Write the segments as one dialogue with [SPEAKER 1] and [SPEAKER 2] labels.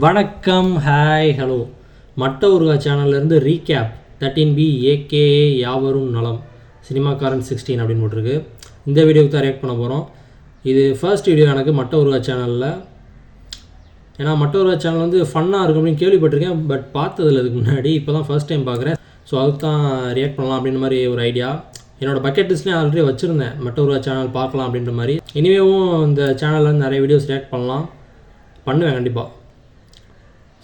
[SPEAKER 1] வணக்கம், hi, hello. மட்ட உருவா சேனல்லேருந்து ரீகேப் 13B ஏகேஏ யாவரும் நலம் சினிமாக்காரன் 16 அப்படின்னு போட்டிருக்கு. இந்த வீடியோவுக்கு தான் ரியாக்ட் பண்ண போகிறோம். இது ஃபர்ஸ்ட் வீடியோ எனக்கு மட்ட உருவா சேனலில். ஏன்னா மட்ட உருவா சேனல் வந்து ஃபன்னாக இருக்கும் அப்படின்னு கேள்விப்பட்டிருக்கேன், பட் பார்த்ததில்ல இதுக்கு முன்னாடி. இப்போ தான் ஃபர்ஸ்ட் டைம் பார்க்குறேன். ஸோ அதுக்கு தான் ரியாக்ட் பண்ணலாம் அப்படின்ற மாதிரி ஒரு ஐடியா. என்னோடய பக்கெட் லிஸ்ட்லேயும் ஆல்ரெடி வச்சுருந்தேன், மட்ட உருவா சேனல் பார்க்கலாம் அப்படின்ற மாதிரி. இனிமேவும் இந்த சேனலில் நிறைய வீடியோஸ் ரியாக்ட் பண்ணுவேன் கண்டிப்பாக.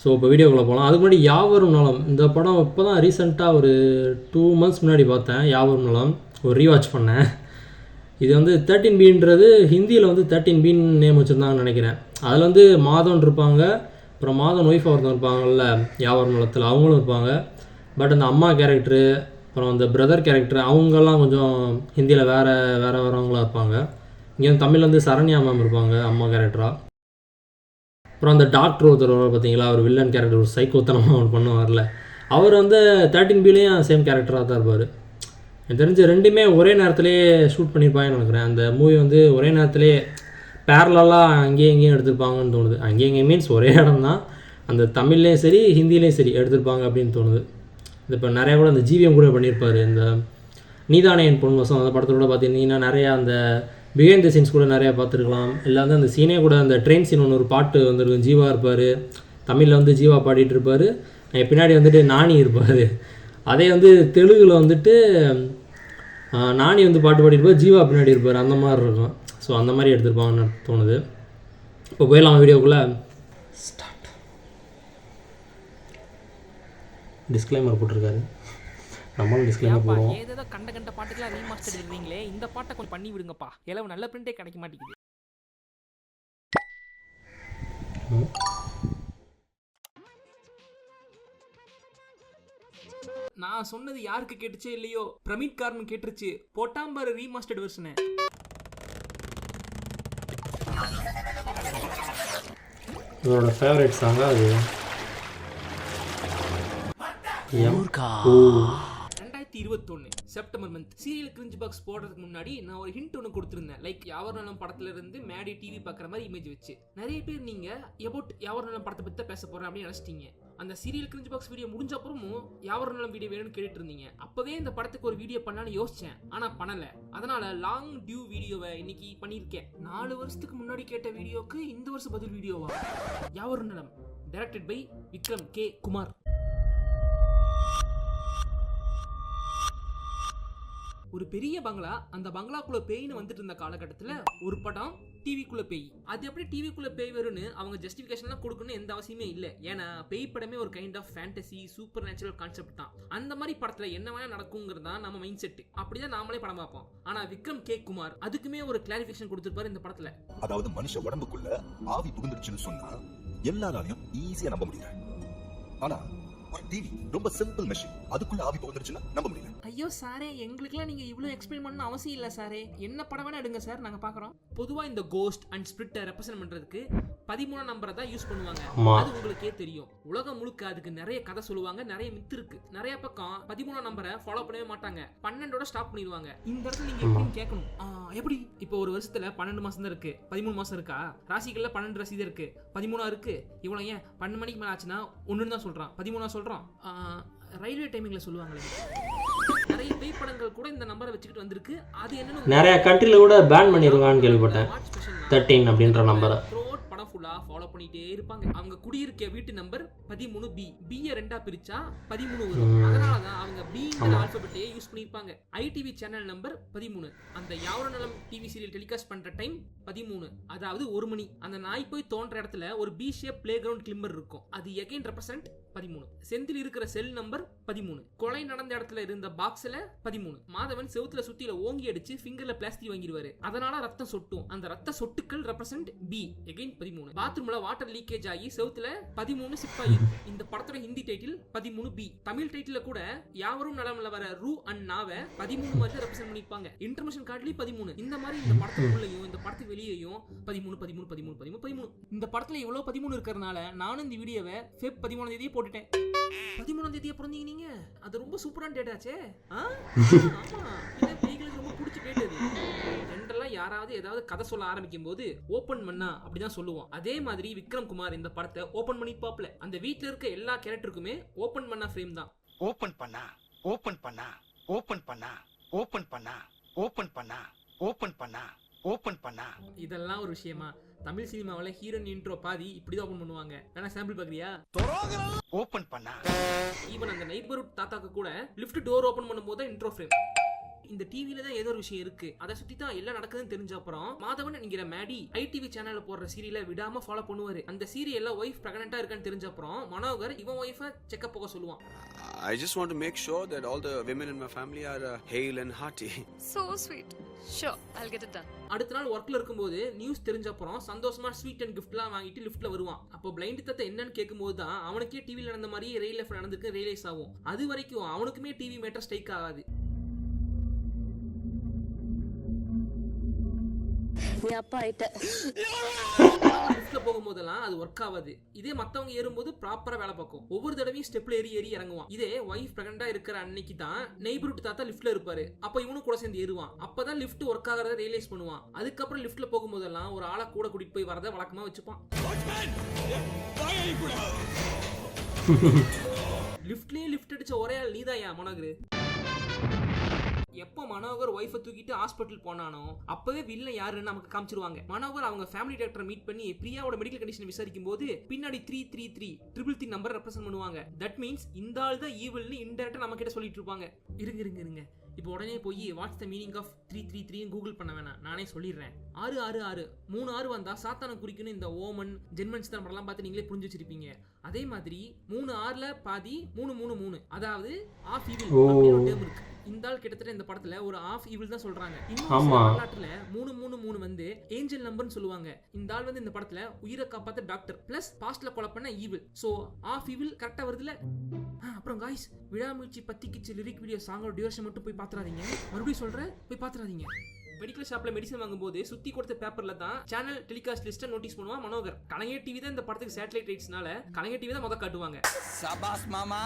[SPEAKER 1] ஸோ இப்போ வீடியோக்குள்ளே போகலாம். அதுக்கு முன்னாடி யாவரும் நலம் இந்த படம் இப்போ தான் ரீசெண்டாக ஒரு 2 months முன்னாடி பார்த்தேன். யாவரும் நலம் ஒரு ரீவாட்ச் பண்ணேன். இது வந்து 13Bன்றது ஹிந்தியில் வந்து 13Bன்னு நேம் வச்சுருந்தாங்கன்னு நினைக்கிறேன். அதில் வந்து மாதவன் இருப்பாங்க, அப்புறம் மாதவன் ஒய்ஃப் ஒருத்தன் இருப்பாங்கள்ல யாவரும் நலத்தில், அவங்களும் இருப்பாங்க. பட் அந்த அம்மா கேரக்டரு, அப்புறம் அந்த பிரதர் கேரக்டர், அவங்கெல்லாம் கொஞ்சம் ஹிந்தியில் வேறவங்களாக இருப்பாங்க. இங்கே தமிழில் வந்து சரண்யா மேம் இருப்பாங்க அம்மா கேரக்டராக. அப்புறம் அந்த டாக்டர் ஒருத்தர் பார்த்தீங்களா, அவர் வில்லன் கேரக்டர், ஒரு சைக்கோத்தனமாக அவர் பண்ணுவார்ல, அவர் வந்து 13Bலேயும் சேம் கேரக்டராக தான் இருப்பார். எனக்கு தெரிஞ்சு ரெண்டுமே ஒரே நேரத்துலேயே ஷூட் பண்ணியிருப்பாங்கன்னு நினைக்கிறேன். அந்த மூவி வந்து ஒரே நேரத்துலேயே பேரலாக அங்கேயும் இங்கேயும் எடுத்திருப்பாங்கன்னு தோணுது. அங்கேயும் இங்கேயும் மீன்ஸ் ஒரே இடம் தான், அந்த தமிழ்லேயும் சரி ஹிந்திலேயும் சரி எடுத்திருப்பாங்க அப்படின்னு தோணுது. இது இப்போ நிறையா கூட அந்த ஜிவிஎம் கூட பண்ணியிருப்பார். இந்த நீதானே என் பொன் வசம் அந்த படத்தில் கூட பார்த்தீங்கன்னா நிறையா அந்த பிஹைண்ட் த சீன்ஸ் கூட நிறையா பார்த்துருக்கலாம். இல்லை வந்து அந்த சீனே கூட அந்த ட்ரெயின் சீன் ஒன்று ஒரு பாட்டு வந்துருக்கும், ஜீவா இருப்பார் தமிழில் வந்து ஜீவா பாடிட்டு இருப்பார், பின்னாடி வந்துட்டு நானி இருப்பார். அதே வந்து தெலுங்கில் வந்துட்டு நானி வந்து பாட்டு பாடிட்டு ஜீவா பின்னாடி இருப்பார், அந்த மாதிரி இருக்கும். ஸோ அந்த மாதிரி எடுத்துருப்பாங்கன்னு தோணுது. இப்போ போயிடலாம் வீடியோக்குள்ளே. ஸ்டார்ட். டிஸ்க்ளைமர் போட்டிருக்காரு, நம்மளும் டிஸ்க்ளைமர் போடுவோம்.
[SPEAKER 2] ஏதோ கண்ட பாட்டுக்கெல்லாம் ரீமாஸ்டர் எடுக்கிறீங்களே, இந்த பாட்டை கொஞ்சம் பண்ணி விடுங்கப்பா, எல்லாம் நல்ல பிரிண்டே கிடைக்க மாட்டேங்குது. நான் சொன்னது யாருக்கு கேட்டுச்சே இல்லையோ, பிரமிட் கார்னு கேட்டுருச்சு. போட்டாம்பாரு ரீமாஸ்டர்ட் வெர்ஷனு.
[SPEAKER 1] இவரோட ஃபேவரட் சாங்கா அது.
[SPEAKER 2] 2021 September month serial cringe box போடுறதுக்கு முன்னாடி நான் ஒரு ஹிண்ட் ஒன்று கொடுத்துருந்தேன். லைக் யாவர் நலம் படத்துல இருந்து மேடி டிவி பார்க்குற மாதிரி இமேஜ் வச்சு. நிறைய பேர் நீங்க எபவுட் யாவர் நலம் படத்தை பற்றி பேச போறேன் அப்படின்னு நினைச்சிட்டீங்க. அந்த சீரியல் கிரிஞ்ச் பாக்ஸ் வீடியோ முடிஞ்ச அப்புறமும் யாவர் நலம் வீடியோ வேணும்னு கேட்டுட்டு இருந்தீங்க. அப்பவே இந்த படத்துக்கு ஒரு வீடியோ பண்ணலான்னு யோசிச்சேன், ஆனா பண்ணல. அதனால லாங் டியூ வீடியோவை இன்னைக்கு பண்ணியிருக்கேன். 4 வருஷத்துக்கு முன்னாடி கேட்ட வீடியோக்கு இந்த வருஷம் பதில் வீடியோவா? யாவர் நலம் directed by Vikram K Kumar. ஒரு பெரிய பங்களா, அந்த பங்களாக்குள்ள பேய்னு வந்துட்டு இருந்த காலகட்டத்தில் ஒரு படம் டிவிக்குள்ள பேய். அது எப்படி டிவிக்குள்ள பேய் வரும்னு அவங்க ஜஸ்டிஃபிகேஷன்லாம் கொடுக்கணும்னு எந்த அவசியமே இல்லை. ஏன்னா பேய் படமே ஒரு kind of fantasy super natural concept தான். அந்த மாதிரி படத்துல என்ன வேணா நடக்குங்கிறது தான் நம்ம மைண்ட் செட். அப்படிதான் நாமளே படம் பார்ப்போம். ஆனா விக்ரம் கே குமார் அதுக்குமே ஒரு கிளாரிஃபிகேஷன் கொடுத்திருப்பாரு இந்த படத்துல.
[SPEAKER 3] அதாவது மனுஷ உடம்புக்குள்ள ஆவி புகுந்துருச்சுன்னு சொன்னா எல்லாராலையும் ஈஸியா நம்ப முடியல. ஆனா ஒரு டிவி ரொம்ப சிம்பிள் மெஷின், அதுக்குள்ள ஆவி புகுந்துருச்சுன்னா நம்ப முடியல.
[SPEAKER 2] ஐயோ சாரே, எங்களுக்குலாம் நீங்க இவ்வளவு எக்ஸ்பிளைன் பண்ண அவசியம் இல்ல சாரே. என்ன படம் வேணா எடுங்க சார், நாங்க பாக்குறோம். பொதுவா இந்த கோஸ்ட் அண்ட் ஸ்பிரிட்டை ரெப்ரசன்ட் பண்றதுக்கு 13 நம்பரை தான் யூஸ் பண்ணுவாங்க. அது உங்களுக்கே தெரியும். உலகம் முழுக்க அதுக்கு நிறைய கதை சொல்லுவாங்க, நிறைய மித்து இருக்கு. நிறைய பக்கம் 13 நம்பரை ஃபாலோ பண்ணவே மாட்டாங்க, 12ஓட ஸ்டாப் பண்ணிடுவாங்க. இந்த இடத்துல நீங்க எப்படின்னு கேட்கணும். எப்படி இப்போ ஒரு வருஷத்துல 12 மாசம் தான் இருக்கு, 13 மாசம் இருக்கா? ராசிகள்ல 12 ராசி தான் இருக்கு, 13 இருக்கு. இவ்வளவு ஏன் 12 மணிக்கு மேல ஆச்சுன்னா 1 தான் சொல்றான், 13 சொல்றான். ரயில்வே டைமிங்ல சொல்லுவாங்களே, நிறைய பேய் படங்கள் கூட இந்த நம்பரை வச்சுக்கிட்டு வந்திருக்கு. அது என்னன்னு
[SPEAKER 1] நிறைய கண்ட்ரில கூட பேன் பண்ணிருக்காங்கன்னு கேள்விப்பட்டேன், 13 அப்படின்ற நம்பரை.
[SPEAKER 2] படம் ஃபுல்லா ஃபாலோ பண்ணிட்டே இருப்பாங்க. அவங்க குடியிருக்க வீட்டு நம்பர் 13B. B-ய 2ஆ பிரிச்சா 13 வரும். அதனால தான் அவங்க B-ங்கிற ஆல்பபெட்டையே யூஸ் பண்ணிருப்பாங்க. ITV channel number 13. அந்த யாவர நலம் டிவி சீரியல் டெலிகாஸ்ட் பண்ற டைம் 13, அதாவது 1 மணி. அந்த நாய் போய் தோன்ற இடத்துல ஒரு B shape play ground Climber இருக்கும், அது எகைன் ரெப்ரசன்ட் 13. செந்தில் இருக்கிற செல் நம்பர் 13. கொலை நடந்த இடத்துல இருந்த பாக்ஸ்ல 13. மாதவன் செவுத்துல சுத்தில ஓங்கி அடிச்சு ஃபிங்கர்ல பிளாஸ்டிக் வாங்கிடுவாரு, அதனால ரத்தம் சொட்டும். அந்த ரத்த சொட்டுக்கள் ரெப்ரசன்ட் B, எகைன் 13. பாத்ரூம்ல வாட்டர் லீக்கேஜ் ஆகி செவுத்துல 13 சிப்பாயி. இந்த படத்தோட ஹிந்தி டைட்டில் 13B. தமிழ் டைட்டில்ல கூட யாவரும் நலம்ல வர ரூ அண்ட் நாவை 13 மாதிரி ரெப்ரசன்ட் பண்ணிருப்பாங்க. இன்டர்மிஷன் கார்ட்லயே 13. இந்த மாதிரி இந்த படத்துக்குள்ளேயும் இந்த படத்துக்கு வெளியேயும் 13 13 13 13 13. இந்த படத்துல இவ்வளவு 13 இருக்கிறதுனால நானும் இந்த வீடியோவை ஃபெப் 13ஆம் தேதியே போட்டுட்டேன். 13ஆம் தேதியே பிறந்தீங்க நீங்க, அது ரொம்ப சூப்பரான டேட்டாச்சே. ஆமா, பேய்களுக்கு ரொம்ப பிடிச்ச முடிச்சு போயிட்டு ஜென்ரலா யாராவது ஏதாவது கதை சொல்ல ஆரம்பிக்கும் போது ஓபன் பண்ணா அப்படிதான் சொல்லுவோம். அதே மாதிரி விக்ரம் குமார் இந்த படத்தை ஓபன் பண்ணி பாப்பல. அந்த வீட்ல இருக்க எல்லா கேரக்டருக்குமே ஓபன் பண்ணா ஃப்ரேம் தான். ஓபன் பண்ணா ஓபன் பண்ணா ஓபன் பண்ணா ஓபன் பண்ணா ஓபன் பண்ணா ஓபன் பண்ணா ஓபன் பண்ணா. இதெல்லாம் ஒரு விஷயமா? தமிழ் சினிமாவில ஹீரோயின் இன்ட்ரோ பாதி இப்படிதான் ஓபன் பண்ணுவாங்க. வேணா சாம்பிள் பாக்குறியா? ஓபன் பண்ணா. ஈவன் அந்த நெய்பர்ஹுட் தாத்தாக்கு கூட லிஃப்ட் டோர் ஓபன் பண்ணும்போது தான் இன்ட்ரோ ஃப்ரேம். இந்த டிவில தான் ஏதோ ஒரு விஷயம் இருக்கு, அதை சுத்தி தான் எல்லாம் நடக்குதுன்னு தெரிஞ்ச அப்புறம் மாதவன் என்கிற மேடி ஐடிவி சேனல்ல போடுற சீரியலை விடாம ஃபாலோ பண்ணுவாரு. அந்த சீரியல்ல ஒய்ஃப் பிரெக்னன்ட்டா இருக்கான்னு தெரிஞ்ச அப்புறம் மனோகர் இவன் ஒய்ஃபை செக்அப் போக சொல்லுவான்.
[SPEAKER 4] I just want to make sure that all the women in my family are hale and hearty.
[SPEAKER 5] So sweet. Sure, I'll get it done.
[SPEAKER 2] அடுத்த நாள் ஒர்க்ல இருக்கும்போது நியூஸ் தெரிஞ்ச அப்புறம் சந்தோஷமா ஸ்வீட் அண்ட் கிஃப்ட்லாம் வாங்கிட்டு லிஃப்ட்ல வருவான். அப்போ பிளைண்ட் தத்தை என்னன்னு கேட்கும்போது தான் அவனுக்கே டிவில நடந்த மாதிரி ரியல் லைஃப்ல நடந்துருக்கு ரியலைஸ் ஆகும். அது வரைக்கும் அவனுக்குமே டிவி மேட்டர் ஸ்ட்ரைக் ஆகாது. லிஃப்ட்ல போகும்போதெல்லாம் அது ஒர்க் ஆகாது. இதே மத்தவங்க ஏறும்போது ப்ராப்பரா வேலை பார்க்கும். ஒவ்வொரு தடவையும் ஸ்டெப்ல ஏறி இறங்குவான். இதே வைஃப் பிரெக்னன்ட்டா இருக்கிற அன்னைக்கு தான் நெய்பர்ஹுட் தாத்தா லிஃப்ட்ல இருப்பாரு. அப்ப இவனும் கூட சேர்ந்து ஏறுவான். அப்பதான் லிஃப்ட் ஒர்க் ஆகிறத ரியலைஸ் பண்ணுவான். அதுக்கப்புறம் லிஃப்ட்ல போகும்போதெல்லாம் ஒரு ஆளை கூட கூட்டிட்டு போய் வரத வழக்கமா வச்சுப்பான். லிஃப்ட்லயே லிஃப்ட் அடிச்ச ஒரே ஆள் நீதாயா மனோகர்? எப்போ மனோகர் ஒய்ஃபை தூக்கிட்டு ஹாஸ்பிட்டல் போனானோ அப்பவே வில்ல யாருன்னு நமக்கு காமிச்சிருவாங்க. மனோகர் அவங்க ஃபேமிலி டாக்டரை மீட் பண்ணி பிரியாவோட மெடிக்கல் கண்டிஷன் விசாரிக்கும் போது பின்னாடி 333 நம்பர் ரெப்ரசென்ட் பண்ணுவாங்க. தட் மீன்ஸ் இந்த ஆள் தான் ஈவில்னு இன்டெரக்டா நம்ம கிட்ட சொல்லிட்டு இருப்பாங்க. இருங்க இப்போ உடனே போய் what's the meaning of 333 Google பண்ண வேணாம், நானே சொல்லிடுறேன். 666 3 6 வந்தா சாத்தான குறிக்கணும். இந்த ஓமன் ஜென்மன்ஸ் நம்பர்லாம் பார்த்து நீங்களே புரிஞ்சு வச்சிருப்பீங்க. அதே மாதிரி 3 6ல பாதி 3 அதாவது ஆஃப் ஈவில் அப்படின்னு ஒரு டேர்ம் இருக்கு. இந்த ஆள் கிட்டத்தட்ட இந்த படத்துல ஒரு ஆஃப் ஈவில் தான் சொல்றாங்க. இன்னும் வரலாற்றுல 333 வந்து ஏஞ்சல் நம்பர்னு சொல்லுவாங்க. இந்த ஆள் வந்து இந்த படத்துல உயிரை காப்பாத்த டாக்டர் பிளஸ் பாஸ்ட்ல கொலை பண்ண ஈவில். சோ ஆஃப் ஈவில் கரெக்டா வருதுல. அப்புறம் காய்ஸ், விடாமுயற்சி பத்திக்கிச்சு லிரிக் வீடியோ சாங்கோட டியூரேஷன் மட்டும் போய் பாத்துறாதீங்க. மறுபடியும் சொல்றேன், போய் பாத்துறாதீங்க. மெடிக்கல் ஷாப்ல மெடிசன் வாங்கும்போது சுத்தி கொடுத்த பேப்பர்ல தான் சேனல் டெலிகாஸ்ட் லிஸ்ட் நோட்டீஸ் பண்ணுவான் மனோகர். கலைஞர் டிவி தான் இந்த படத்துக்கு சேட்டலைட் ரைட்ஸ்னால கலைஞர் டிவி தான் முதல்ல காட்டுவாங்க. சபாஸ் மாமா.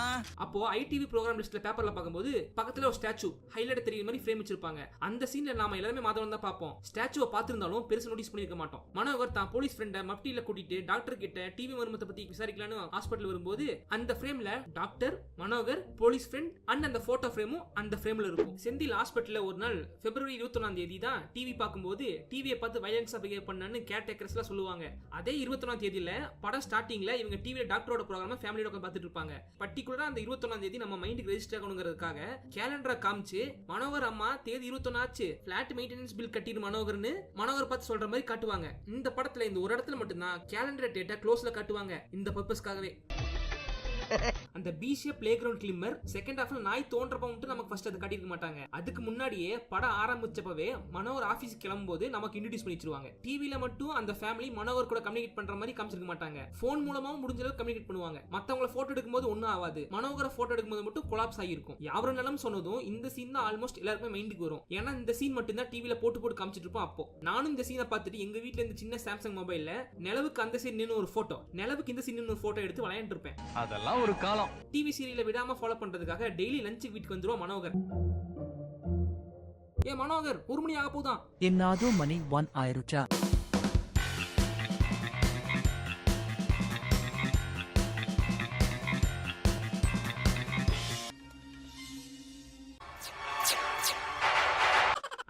[SPEAKER 2] அப்போ ஐடிவி ப்ரோகிராம் லிஸ்ட்ல பேப்பர்ல பாக்கும்போது பக்கத்துல ஒரு ஸ்டாச்சு ஹைலைட் தெரியுற மாதிரி ஃப்ரேம் வச்சிருப்பாங்க. அந்த சீன்ல நாம எல்லாரும் மாதவன் தான் பார்ப்போம். ஸ்டாச்சுவை பார்த்திருந்தாலும் பெருசா நோட்டீஸ் பண்ணிருக்க மாட்டோம். மனோகர் தான் போலீஸ் ஃப்ரெண்ட மப்டியில கூட்டிட்டு டாக்டர் கிட்ட டிவி மர்மத்தை பத்தி விசாரிக்கலான்னு ஹாஸ்பிட்டல் வரும்போது அந்த ஃப்ரேம்ல doctor, Manohar, police friend and அந்த போட்டோ ஃப்ரேமும் அந்த ஃப்ரேம்ல இருக்கும். செந்தில் ஹாஸ்பிட்டல்ல ஒரு நாள் பிப்ரவரி 21ஆம் தேதி தான் டிவி பார்க்கும்போது டிவியை பார்த்து வயலன்ஸா பிஹேவ் பண்ணான்னு கேர்டேக்கர்ஸ்லாம் சொல்லுவாங்க. அதே 21ஆம் தேதியில படம் ஸ்டார்டிங்ல இவங்க டிவில டாக்டரோட ப்ரோகிராம ஃபேமிலியோட உட்கார்ந்து பார்த்துட்டு இருப்பாங்க. பர்టిక్యులரா அந்த 21ஆம் தேதி நம்ம மைண்டுக்கு ரெஜிஸ்டர் ஆகணுங்கிறதுக்காக கேலண்டரை காமிச்சு மனோகர் அம்மா தேதி 21 ஆச்சு, ஃபிளாட் மெயின்டெனன்ஸ் பில் கட்டிடு மனோகர்னு மனோகர் பார்த்து சொல்ற மாதிரி காட்டுவாங்க. இந்த படத்துல இந்த ஒரு இடத்துல மட்டும்தான் கேலண்டர் டேட்டா க்ளோஸ்ல காட்டுவாங்க இந்த பர்பஸ்க்காகவே. அந்த பிசிய பிளே கிரவுண்ட் கிளிம்மர் செகண்ட் ஹாஃப்ல நாய் தோன்றப்ப மட்டும் நமக்கு ஃபர்ஸ்ட் அதை காட்டியிருக்க மாட்டாங்க. அதுக்கு முன்னாடியே படம் ஆரம்பிச்சப்பவே மனோகர் ஆபீஸ் கிளம்பும்போது நமக்கு இன்ட்ரோடியூஸ் பண்ணிச்சிருவாங்க. டிவில மட்டும் அந்த ஃபேமிலி மனோகர் கூட கம்யூனிகேட் பண்ற மாதிரி காமிச்சிருக்க மாட்டாங்க. போன் மூலமாவும் முடிஞ்ச அளவுக்கு கம்யூனிகேட் பண்ணுவாங்க. மத்தவங்கள போட்டோ எடுக்கும்போது ஒன்னும் ஆகாது, மனோகரை போட்டோ எடுக்கும்போது மட்டும் கொலாப்ஸ் ஆகிருக்கும். யாரும் நிலம் சொன்னதும் இந்த சீன் தான் ஆல்மோஸ்ட் எல்லாருக்குமே மைண்டுக்கு வரும். ஏன்னா இந்த சீன் மட்டும் தான் டிவில போட்டு காமிச்சிட்டு இருப்போம். அப்போ நானும் இந்த சீனை பார்த்துட்டு எங்க வீட்டுல இந்த சின்ன சாம்சங் மொபைல்ல நிலவுக்கு அந்த சீன் நின்னு ஒரு போட்டோ, நிலவுக்கு இந்த சீன் ஒரு போட்டோ எடுத்து விளையாண்டு இருப்பேன். அதெல்லாம் ஒரு காலம். டிவி சீரியலை விடாம ஃபாலோ பண்றதுக்காக டெய்லி லஞ்சுக்கு வீட்டுக்கு வந்துருவோம் மனோகர். மனோகர் 1 மணி ஆக போதான்.
[SPEAKER 6] என்னாதோ மணி 1 ஆயிருச்சா?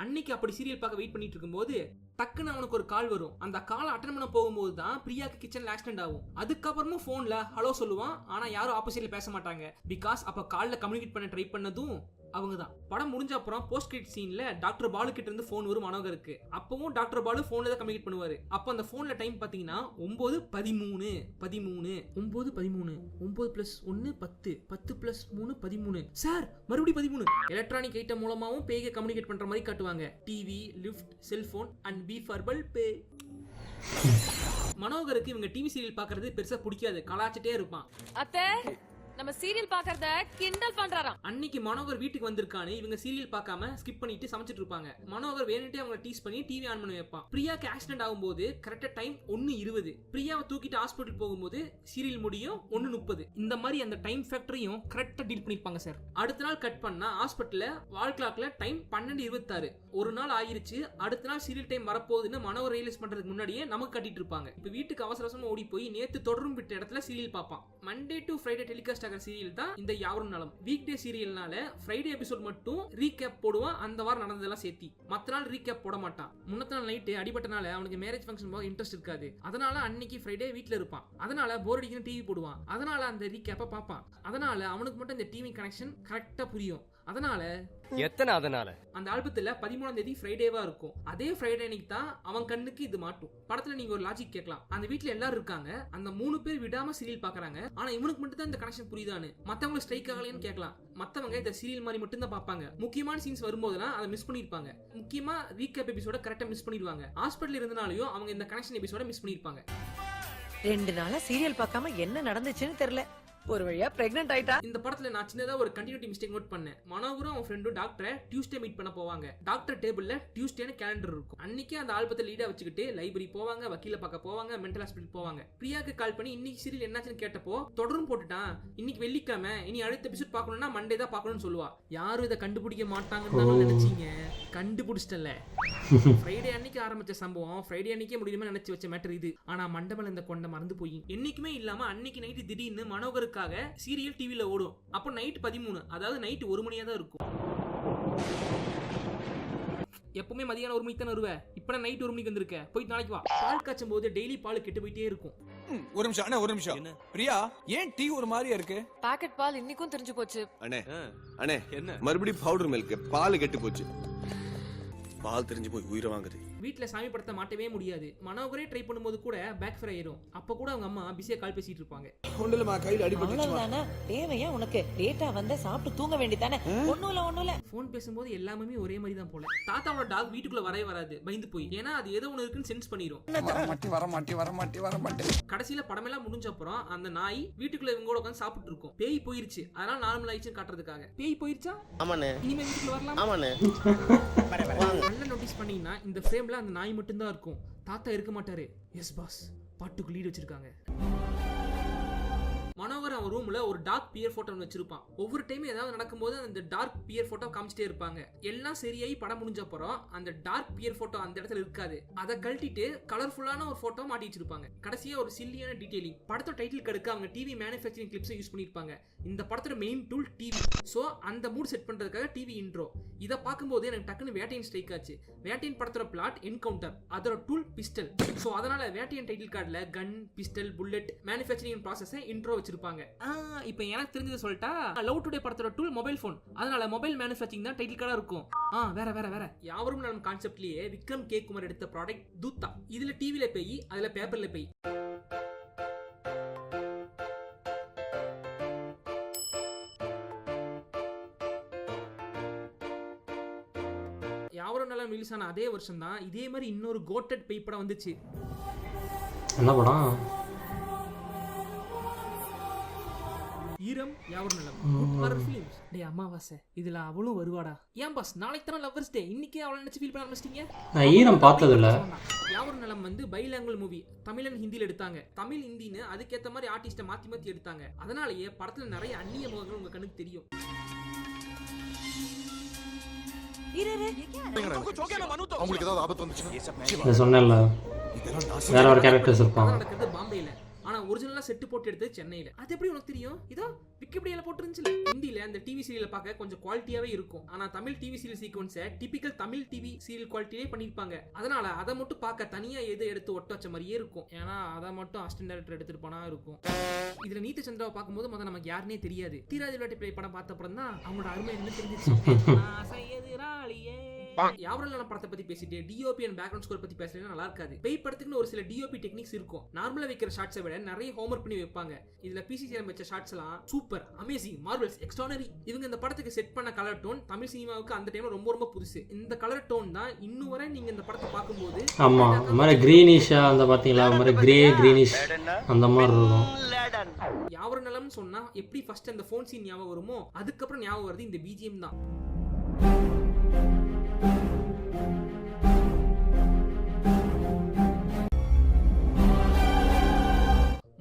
[SPEAKER 2] அன்னைக்கு அப்படி சீரியல் பார்க்க வெயிட் பண்ணிட்டு இருக்கும்போது டக்குன்னு அவனுக்கு ஒரு கால் வரும். அந்த கால் அட்டெண்ட் பண்ண போகும்போது தான் பிரியாக்கு கிச்சன்ல ஆக்சிடென்ட் ஆகும். அதுக்கப்புறமும் போன்ல ஹலோ சொல்லுவான். ஆனா யாரும் ஆப்போசிட்ல பேச மாட்டாங்க. பிகாஸ் அப்ப கால்ல கம்யூனிகேட் பண்ண ட்ரை பண்ணதும் அவங்க தான். படம் முடிஞ்ச அப்புறம் போஸ்ட் கிரெடிட் சீன்ல டாக்டர் பாலு கிட்ட இருந்து போன் வரும் மனோகருக்கு. அப்பவும் டாக்டர் பாலு போன்ல தான் கம்யூனிகேட் பண்ணுவாரு. அப்ப அந்த போன்ல டைம் பாத்தீங்கன்னா 9:13 9:13 9 + 1 10 10 + 3 13. சார் மறுபடியும் 13. எலக்ட்ரானிக் ஐட்டம் மூலமாவும் பேக கம்யூனிகேட் பண்ற மாதிரி காட்டுவாங்க. டிவி, லிஃப்ட், செல்போன் அண்ட் பி ஃபார்பல் பே. மனோகருக்கு இவங்க டிவி சீரியல் பாக்குறது பெருசா பிடிக்காது, கலாச்சிட்டே இருப்பான்.
[SPEAKER 5] அத்தை நம்ம சீரியல் பாக்குறத கிண்டல் பண்றாராம்.
[SPEAKER 2] அன்னைக்கு மனோகர் வீட்டுக்கு வந்திருக்கானு இவங்க சீரியல் பார்க்காம ஸ்கிப் பண்ணிட்டு சமைச்சிட்டு இருப்பாங்க. மனோகர் வேணுட்டே அவங்க டீஸ் பண்ணி டிவி ஆன் பண்ணி வைப்பான். பிரியாக்கு ஆக்சிடென்ட் ஆகும்போது கரெக்டா டைம் 1:20. பிரியாவை தூக்கிட்டு ஹாஸ்பிட்டல் போகும்போது சீரியல் முடியும் 1:30. இந்த மாதிரி அந்த டைம் ஃபேக்டரையும் கரெக்டா டீல் பண்ணிருப்பாங்க சார். அடுத்த நாள் கட் பண்ணா ஹாஸ்பிட்டல்ல வால் கிளாக்ல டைம் 12:26. ஒரு நாள் ஆயிருச்சு. அடுத்த நாள் சீரியல் டைம் வரப்போகுதுன்னு மனோகர் ரியலைஸ் பண்றதுக்கு முன்னாடியே நமக்கு கட்டிட்டு இருப்பாங்க. இப்ப வீட்டுக்கு அவசர அவசரமா ஓடி போய் நேத்து தொடரும் விட்ட இடத்துல சீரியல் பார்ப்பான். மண்டே டு ஃப்ரைடே டெலிகாஸ்ட் ஆகிற சீரியல் தான் இந்த யாவரும் நலம். வீக் டே சீரியல்னால ஃப்ரைடே எபிசோட் மட்டும் ரீகேப் போடுவான். அந்த வாரம் நடந்ததெல்லாம் சேர்த்தி மற்ற நாள் ரீகேப் போட மாட்டான். முன்னத்த நாள் நைட்டு அடிபட்டனால அவனுக்கு மேரேஜ் ஃபங்க்ஷன் போக இன்ட்ரெஸ்ட் இருக்காது. அதனால அன்னைக்கு ஃப்ரைடே வீட்ல இருப்பான். அதனால போர் அடிக்கிற டிவி போடுவான். அதனால அந்த ரீகேப்பை பார்ப்பான். அதனால அவனுக்கு மட்டும் இந்த டிவி கனெக்ஷன் கரெக்டா புரியும். அதனால அந்த ஆல்பத்துல 13ஆம் தேதி ஃப்ரைடேவா இருக்கும். அதே ஃப்ரைடே அன்னைக்கு தான் அவன் கண்ணுக்கு இது மாட்டும். படத்துல நீங்க ஒரு லாஜிக் கேட்கலாம். அந்த வீட்ல எல்லாரும் இருக்காங்க, அந்த 3 பேர் விடாம சீரியல் பாக்குறாங்க, ஆனா இவனுக்கு மட்டும் தான் இந்த கனெக்ஷன் புரியுதான்னு. மத்தவங்களுக்கு ஸ்ட்ரைக் ஆகலைன்னு கேட்கலாம். மத்தவங்க இந்த சீரியல் மாதிரி மட்டும் தான் பாப்பாங்க. முக்கியமான சீன்ஸ் வரும்போதெல்லாம் அதை மிஸ் பண்ணிருப்பாங்க. முக்கியமா ரீகேப் எபிசோட கரெக்டா மிஸ் பண்ணிடுவாங்க. ஹாஸ்பிட்டல் இருந்தனாலயும் அவங்க இந்த கனெக்ஷன் எபிசோட மிஸ் பண்ணிருப்பாங்க.
[SPEAKER 7] 2 நாளா சீரியல் பார்க்காம என்ன நடந்துச்சுன்னு தெரியல. ஒரு வழியா பிரெக்னன்ட் ஆயிட்டா.
[SPEAKER 2] இந்த படத்துல நான் சின்னதா ஒரு கண்டினியூட்டி மிஸ்டேக் நோட் பண்ணேன். மனோகரும் அவன் ஃப்ரெண்டும் டாக்டரை டியூஸ்டே மீட் பண்ண போவாங்க. டாக்டர் டேபிள்ல டியூஸ்டேன்னு கேலண்டர் இருக்கும். அன்னைக்கு அந்த ஆல்பத்தை லீடா வச்சுக்கிட்டு லைப்ரரி போவாங்க, வக்கீல பார்க்க போவாங்க, மென்டல் ஹாஸ்பிட்டல் போவாங்க. பிரியாக்கு கால் பண்ணி இன்னைக்கு சீரியல் என்னாச்சுன்னு கேட்டப்போ தொடரும் போட்டுட்டான், இன்னைக்கு வெள்ளிக்கிழமை, இனி அடுத்த எபிசோட் பார்க்கணும்னா மண்டே தான் பார்க்கணும்னு சொல்லுவா. யாரும் இதை கண்டுபிடிக்க மாட்டாங்கன்னு நினைச்சீங்க, கண்டுபிடிச்சிட்டல. ஃப்ரைடே அன்னைக்கு ஆரம்பிச்ச சம்பவம் ஃப்ரைடே அன்னைக்கே முடியுமே நினைச்சு வச்ச மேட்டர் இது. ஆனா மண்டபம் இந்த கொண்ட மறந்து போய் என்னைக்குமே இல்லாம அன்னைக்கு நைட்டு திடீர்னு மனோகருக்காக சீரியல் டிவில ஓடும். அப்போ நைட் 13, அதாவது நைட் 1 மணியா தான் இருக்கும். எப்பவுமே மதியானம் 1 மணிக்கு தானே வருவேன். இப்ப நைட் 1 மணிக்கு வந்திருக்க, போய் நாளைக்கு வா. பால் காய்ச்சும் போது டெய்லி பால் கெட்டு போயிட்டே இருக்கும்.
[SPEAKER 8] ஒரு நிமிஷம் அண்ணே, ஒரு நிமிஷம். பிரியா, ஏன் டீ ஒரு மாதிரியா இருக்கு?
[SPEAKER 5] பாக்கெட் பால் இன்னைக்கும் தெரிஞ்சு போச்சு.
[SPEAKER 4] அண்ணே என்ன மறுபடியும் பவுடர் மில்க், பால் கெட்டு போச்சு. பால் தெரிஞ்சு போய் உயிரை வாங்குது.
[SPEAKER 2] வீட்டுல சாமி படத்தை மாட்டவே முடியாது. மனோகரே ட்ரை பண்ணும்போது கூட பேக் ஃபயர் ஆயிரும். அப்ப கூட அவங்க அம்மா பிஸியா கால் பேசிட்டு இருப்பாங்க.
[SPEAKER 8] ஒண்ணுலமா கையில அடிபட்டுச்சு.
[SPEAKER 7] அவ்வளவுதானே, தேவையா உனக்கு? லேட்டா வந்த சாப்பிட்டு தூங்க வேண்டியதானே. ஒண்ணும் இல்ல.
[SPEAKER 2] போன் பேசும்போது எல்லாமே ஒரே மாதிரி தான் போல. தாத்தாவோட டாக் வீட்டுக்குள்ள வரவே வராது, பயந்து போய். ஏன்னா அது ஏதோ ஒண்ணு இருக்குன்னு சென்ஸ் பண்ணிரும்.
[SPEAKER 8] வர
[SPEAKER 2] கடைசியில படமெல்லாம் முடிஞ்ச அப்புறம் அந்த நாய் வீட்டுக்குள்ள இவங்க கூட உட்காந்து சாப்பிட்டு இருக்கும். பேய் போயிருச்சு, அதனால நார்மல் ஆயிடுச்சுன்னு காட்டுறதுக்காக. பேய் போயிருச்சா? ஆமாண்ணே. இனிமே வீட்டுக்குள்ள வரலாம். ஆமாண்ணே. நல்லா நோட்டீஸ் பண்ணீங்கன்னா இந்த ஃப்ரேம்ல அந்த நாய் மட்டும் தான் இருக்கும். தாத்தா இருக்க மாட்டாரு. எஸ் பாஸ், பாட்டுக்கு லீட் வச்சிருக்காங்க. மனோகர் அவன் ரூம்ல ஒரு டார்க் பியர் போட்டோ வச்சிருப்பான். ஒவ்வொரு டைம் ஏதாவது நடக்கும்போது அந்த டார்க் பியர் போட்டோ காமிச்சிட்டே இருப்பாங்க. எல்லாம் சரியாயி படம் முடிஞ்ச அப்புறம் அந்த டார்க் பியர் போட்டோ அந்த இடத்துல இருக்காது. அதை கழட்டிட்டு கலர்ஃபுல்லான ஒரு போட்டோ மாட்டி வச்சிருப்பாங்க. கடைசியா ஒரு சில்லியான டீடைலிங். படத்தோட டைட்டில் கடுக்க அவங்க டிவி மேனுஃபேக்சரிங் கிளிப்ஸ் யூஸ் பண்ணிருப்பாங்க. இந்த படத்தோட மெயின் டூல் டிவி. சோ அந்த மூட் செட் பண்றதுக்காக டிவி இன்ட்ரோ. இதை பார்க்கும்போது எனக்கு டக்குன்னு வேட்டையன் ஸ்ட்ரைக் ஆச்சு. வேட்டையன் படத்தோட பிளாட் என்கவுண்டர், அதோட டூல் பிஸ்டல். சோ அதனால வேட்டையன் டைட்டில் கார்டுல gun, pistol, bullet manufacturing process intro வச்சிருப்பாங்க. இப்போ எனக்கு தெரிஞ்சது சொல்லிட்டா, லவ் டுடே படத்தோட டூல் மொபைல் போன், அதனால மொபைல் மேனுஃபேக்சரிங் தான் டைட்டில் கார்டா இருக்கும். வேற யாவரும் நம்ம கான்செப்ட்லயே விக்ரம் கே குமார் எடுத்த ப்ராடக்ட் தூத்தா. இதுல டிவில பேய், அதுல பேப்பர்ல பேய். யாவரும் நல்லா ரிலீஸ் ஆன அதே வருஷம் தான் இதே மாதிரி இன்னொரு கோட்டட் பேய் படம் வந்துச்சு.
[SPEAKER 1] என்ன படம்?
[SPEAKER 2] ஈரம் யாவரும் நலம். டே அமாவாசை, இதுல அவளும் வருவாடா. ஏன் பாஸ், நாளைக்கு தானே லவ்வர்ஸ் டே, இன்னைக்கே அவளை நினைச்சு ஃபீல் பண்ண ஆரம்பிச்சிட்டீங்க?
[SPEAKER 1] நான் ஈரம் பார்த்தது இல்ல.
[SPEAKER 2] யாவரும் நலம் வந்து பைலாங்குவல் மூவி, தமிழ் அண்ட் ஹிந்தில எடுத்தாங்க. தமிழ் ஹிந்தின்னு அதுக்கேற்ற மாதிரி ஆர்டிஸ்ட மாத்தி எடுத்தாங்க. அதனாலேயே படத்துல நிறைய அந்நிய முகங்கள் உங்க கண்ணுக்கு தெரியும்.
[SPEAKER 3] உங்களுக்கு ஏதாவது ஆபத்து வந்துச்சுன்னா
[SPEAKER 1] நான் சொன்னேன்ல, வேற ஒரு கேரக்டர்ஸ் இருப்பான்.
[SPEAKER 2] நடக்கிறது பாம்பேல, ஆனா ஒரிஜினலா செட்டு போட்டு எடுத்தது சென்னையில. அது எப்படி உனக்கு தெரியும்? இதோ விக்கிபீடியால போட்டுருந்துச்சுல. ஹிந்தில அந்த டிவி சீரியலை பார்க்க கொஞ்சம் குவாலிட்டியாவே இருக்கும். ஆனா தமிழ் டிவி சீரியல் சீக்வன்ஸை டிபிக்கல் தமிழ் டிவி சீரியல் குவாலிட்டிலே பண்ணிருப்பாங்க. அதனால அதை மட்டும் பார்க்க தனியா எடுத்து ஒட்ட வச்ச மாதிரியே இருக்கும். ஏன்னா அதை மட்டும் அசிஸ்டன்ட் டைரக்டர் எடுத்துட்டு போனா இருக்கும். இதுல நீதி சந்திராவை பார்க்கும்போது முதல்ல நமக்கு யாருன்னே தெரியாது. தீராதி விளையாட்டு பிளே படம் பார்த்த அப்புறம் தான் அவங்களோட அருமை என்ன தெரிஞ்சிச்சு. யாவரல் படத்தை பத்தி பேசிட்டு டிஓபி அண்ட் பேக்ரவுண்ட் ஸ்கோர் பத்தி பேசுறது நல்லா இருக்காது. பேய் படத்துக்குன்னு ஒரு சில டிஓபி டெக்னிக்ஸ் இருக்கும். நார்மலா வைக்கிற ஷாட்ஸை விட நிறைய ஹோம்வொர்க் பண்ணி வைப்பாங்க. இதுல பிசிசிஎம் வச்ச ஷாட்ஸ் எல்லாம் சூப்பர், அமேசிங், மார்வெல்ஸ், எக்ஸ்ட்ரானரி. இவங்க இந்த படத்துக்கு செட் பண்ண கலர் டோன் தமிழ் சினிமாவுக்கு அந்த டைம்ல ரொம்ப புதுசு. இந்த கலர் டோன் தான் இன்னும் வரை நீங்க இந்த படத்தை பார்க்கும்போது
[SPEAKER 1] ஆமா அந்த மாதிரி கிரீனிஷா அந்த பாத்தீங்களா, அந்த மாதிரி கிரே கிரீனிஷ் அந்த மாதிரி இருக்கும்.
[SPEAKER 2] யாவரும் நலம் பதிமூணுன்னு சொன்னா எப்படி ஃபர்ஸ்ட் அந்த ஃபோன் சீன் ஞாபகம் வருமோ அதுக்கப்புறம் ஞாபகம் வருது இந்த பிஜிஎம் தான்.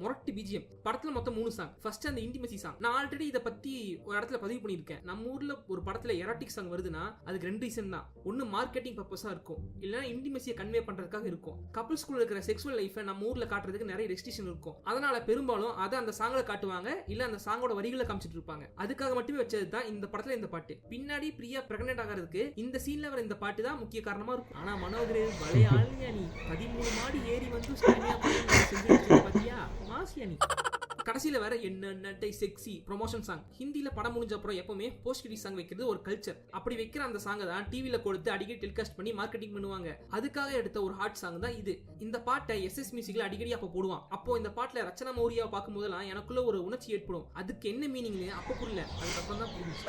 [SPEAKER 2] மொரட்டு பிஜிஎம். படத்துல மொத்தம் 3 சாங். ஃபர்ஸ்ட் அந்த இன்டிமசி சாங். நான் ஆல்ரெடி இதை பத்தி ஒரு இடத்துல பதிவு பண்ணியிருக்கேன். நம்ம ஊர்ல ஒரு படத்துல எராட்டிக் சாங் வருதுன்னா அதுக்கு 2 ரீசன் தான். ஒன்னு மார்க்கெட்டிங் பர்பஸா இருக்கும், இல்லைன்னா இன்டிமசியை கன்வே பண்றதுக்காக இருக்கும். கப்பிள்ஸ்குள்ள இருக்கிற செக்ஸுவல் லைஃபை நம்ம ஊர்ல காட்டுறதுக்கு நிறைய ரெஸ்ட்ரிக்ஷன் இருக்கும். அதனால பெரும்பாலும் அதை அந்த சாங்ல காட்டுவாங்க, இல்ல அந்த சாங்கோட வரிகளை காமிச்சிட்டு இருப்பாங்க. அதுக்காக மட்டுமே வச்சது தான் இந்த படத்துல இந்த பாட்டு. பின்னாடி பிரியா பிரெக்னென்ட் ஆகிறதுக்கு இந்த சீன்ல வர இந்த பாட்டு தான் முக்கிய காரணமா இருக்கும். ஆனா மனோகரே வளைய ஆளுங்க நீ 13 மாடி ஏறி வந்து செஞ்சு பாத்தியா மாசியா நீ. கடைசியில வேற என்ன செக்ஸி ப்ரொமோஷன் சாங். ஹிந்தில படம் முடிஞ்ச அப்புறம் எப்பவுமே போஸ்ட் கிரெடிட் சாங் வைக்கிறது ஒரு கல்ச்சர். அப்படி வைக்கிற அந்த சாங்கை தான் டிவில கொடுத்து அடிக்கடி டெலிகாஸ்ட் பண்ணி மார்க்கெட்டிங் பண்ணுவாங்க. அதுக்காக எடுத்த ஒரு ஹாட் சாங் தான் இது. இந்த பாட்டை எஸ்எஸ் மியூசிக்ல அடிக்கடி அப்ப போடுவான். அப்போ இந்த பாட்டுல ரச்சனா மௌரியாவை பார்க்கும் போதெல்லாம் எனக்குள்ள ஒரு உணர்ச்சி ஏற்படும். அதுக்கு என்ன மீனிங்னு அப்ப புரியல, அதுக்கப்புறம் தான் புரிஞ்சுச்சு.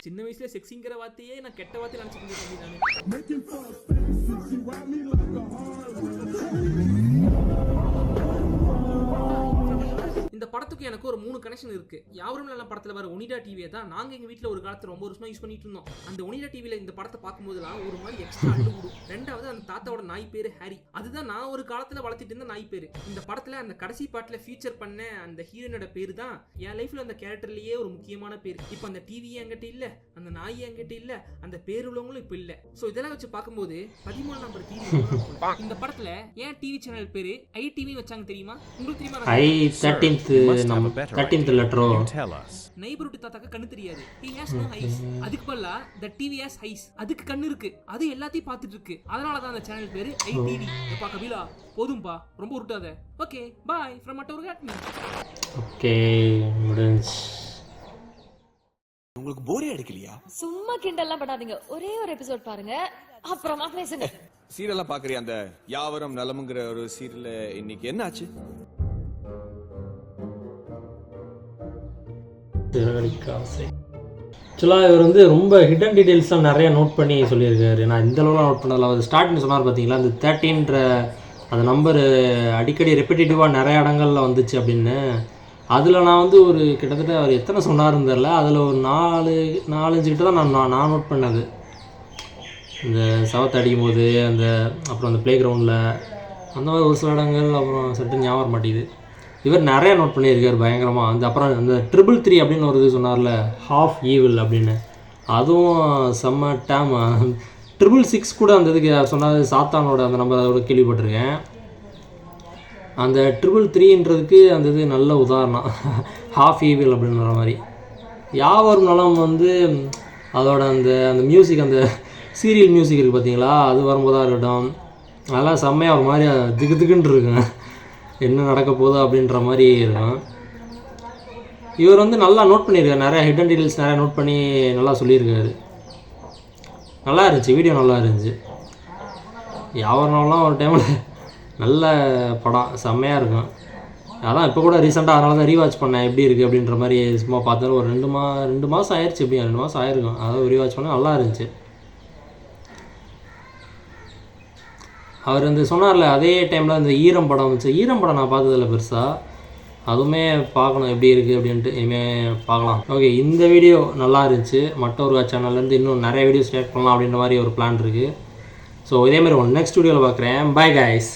[SPEAKER 2] சின்ன வயசுல செக்ஸிங்கிற வார்த்தையே நான் கெட்ட வார்த்தை நினைச்சிட்டு இருந்தேன். இந்த படத்துக்கு எனக்கு ஒரு 3 கனெக்ஷன் இருக்கு. யாவரும் நல்ல படத்துல வர ஒனிடா டிவியை தான் நாங்க எங்க வீட்டுல ஒரு காலத்துல ரொம்ப வருஷமா யூஸ் பண்ணிட்டு இருந்தோம். அந்த ஒனிடா டிவில இந்த படத்தை பார்க்கும்போதெல்லாம் ஒரு மாதிரி எக்ஸ்ட்ரா அழுகுடும். ரெண்டாவது அந்த தாத்தாவோட நாய் பேரு ஹாரி. அதுதான் நான் ஒரு காலத்துல வளர்த்திட்டு இருந்த நாய் பேரு. இந்த படத்துல அந்த கடைசி பாட்டுல ஃபீச்சர் பண்ண அந்த ஹீரோனோட பேரு தான் என் லைஃப்ல அந்த கேரக்டர்லயே ஒரு முக்கியமான பேர். இப்போ அந்த டிவி என்கிட்ட இல்ல, அந்த நாய் என்கிட்ட இல்ல, அந்த பேர் உள்ளவங்களும் இப்ப இல்ல. சோ இதெல்லாம் வச்சு பார்க்கும்போது 13 நம்பர் டிவி. இந்த படத்துல ஏன் டிவி சேனல் பேரு ஐடிவி வச்சாங்க தெரியுமா? உங்களுக்கு தெரியுமா?
[SPEAKER 1] 13th லெட்டரோ.
[SPEAKER 2] நெய்பர்ஹுட் தாத்தாக்கு கண்ணு தெரியாது. he has no eyes. அதுக்கு பதிலா the TV has eyes. அதுக்கு கண்ணு இருக்கு, அது எல்லாத்தையும் பார்த்துட்டு இருக்கு. அதனால தான் அந்த சேனல் பேரு ஐடிவி. எப்பா கபிலா போதும்பா, ரொம்ப உருட்டாத. ஓகே பை ஃப்ரம் மட்டோர்காட்மி.
[SPEAKER 1] ஓகே முடிஞ்சு.
[SPEAKER 8] உங்களுக்கு போரே அடிக்கலையா?
[SPEAKER 5] சும்மா கிண்டல்லாம் படாதீங்க, ஒரே ஒரு எபிசோட் பாருங்க அப்புறமா பேசுங்க.
[SPEAKER 4] சீரியல்லாம் பாக்குறியா? அந்த யாவரும் நலமுங்கிற ஒரு சீரியல்ல இன்னைக்கு என்ன ஆச்சு?
[SPEAKER 1] ஆக்சுவலாக இவர் வந்து ரொம்ப ஹிடன் டீட்டெயில்ஸ்லாம் நிறைய நோட் பண்ணி சொல்லியிருக்காரு. நான் இந்த அளவுலாம் நோட் பண்ணதில்ல. அவர் ஸ்டார்டிங் சொன்னார் பார்த்தீங்களா, அந்த 13ன்ற அந்த நம்பரு அடிக்கடி ரெப்பிட்டேட்டிவாக நிறைய இடங்களில் வந்துச்சு அப்படின்னு. அதில் நான் வந்து ஒரு கிட்டத்தட்ட அவர் எத்தனை சொன்னார்னு தெரில, அதில் ஒரு 4-5 கிட்ட தான் நான் நோட் பண்ணது. இந்த சவத்தை அடிக்கும் போது அந்த அப்புறம் அந்த ப்ளே கிரவுண்டில் அந்த மாதிரி ஒரு சில இடங்கள், அப்புறம் சட்டு ஞாபகம் மாட்டேங்குது. இவர் நிறையா நோட் பண்ணியிருக்கார் பயங்கரமாக. அந்த அப்புறம் அந்த 333 அப்படின்னு ஒரு இது சொன்னார்ல, ஹாஃப் ஈவில் அப்படின்னு, அதுவும் செம்ம டேம். 666 கூட அந்த இதுக்கு சொன்னார், சாத்தானோட அந்த நம்பர் அதோட கேள்விப்பட்டிருக்கேன். அந்த 333ன்றதுக்கு அந்த இது நல்ல உதாரணம், ஹாஃப் ஈவில் அப்படின்ற மாதிரி. யாவரும் நலம் வந்து அதோட அந்த மியூசிக், அந்த சீரியல் மியூசிக் இருக்குது பார்த்தீங்களா, அது வரும்போதாக இருக்கட்டும், அதெல்லாம் செம்மையாக ஒரு மாதிரி திக்குன்னு இருக்குங்க, என்ன நடக்க போகுது அப்படின்ற மாதிரி இருக்கும். இவர் வந்து நல்லா நோட் பண்ணியிருக்காரு, நிறையா ஹிடன் டீட்டெயில்ஸ் நிறையா நோட் பண்ணி நல்லா சொல்லியிருக்காரு. நல்லா இருந்துச்சு, வீடியோ நல்லா இருந்துச்சு. யாவரம்லாம் ஒரு டைமில் நல்ல படம், செம்மையாக இருக்கும். அதான் இப்போ கூட ரீசெண்டாக அதனால தான் ரீவாட்ச் பண்ணேன், எப்படி இருக்குது அப்படின்ற மாதிரி சும்மா பார்த்தேன். ஒரு 2 மாதம் ஆயிடுச்சு, எப்படியும் 2 மாதம் ஆயிருக்கும். அதாவது ரீவாட்ச் பண்ண நல்லா இருந்துச்சு. அவர் வந்து சொன்னார்ல, அதே டைமில் இந்த ஈரம் படம் வந்துச்சு. ஈரம் படம் நான் பார்த்ததில்ல பெருசாக, அதுவுமே பார்க்கணும் எப்படி இருக்குது அப்படின்ட்டு, இனிமேல் பார்க்கலாம். ஓகே, இந்த வீடியோ நல்லா இருந்துச்சு. மட்டோர்கா சேனல்லேருந்து இன்னும் நிறைய வீடியோஸ் ஸ்டார்ட் பண்ணலாம் அப்படின்ற மாதிரி ஒரு பிளான் இருக்குது. ஸோ இதேமாதிரி நெக்ஸ்ட் வீடியோவில் பார்க்குறேன். Bye guys.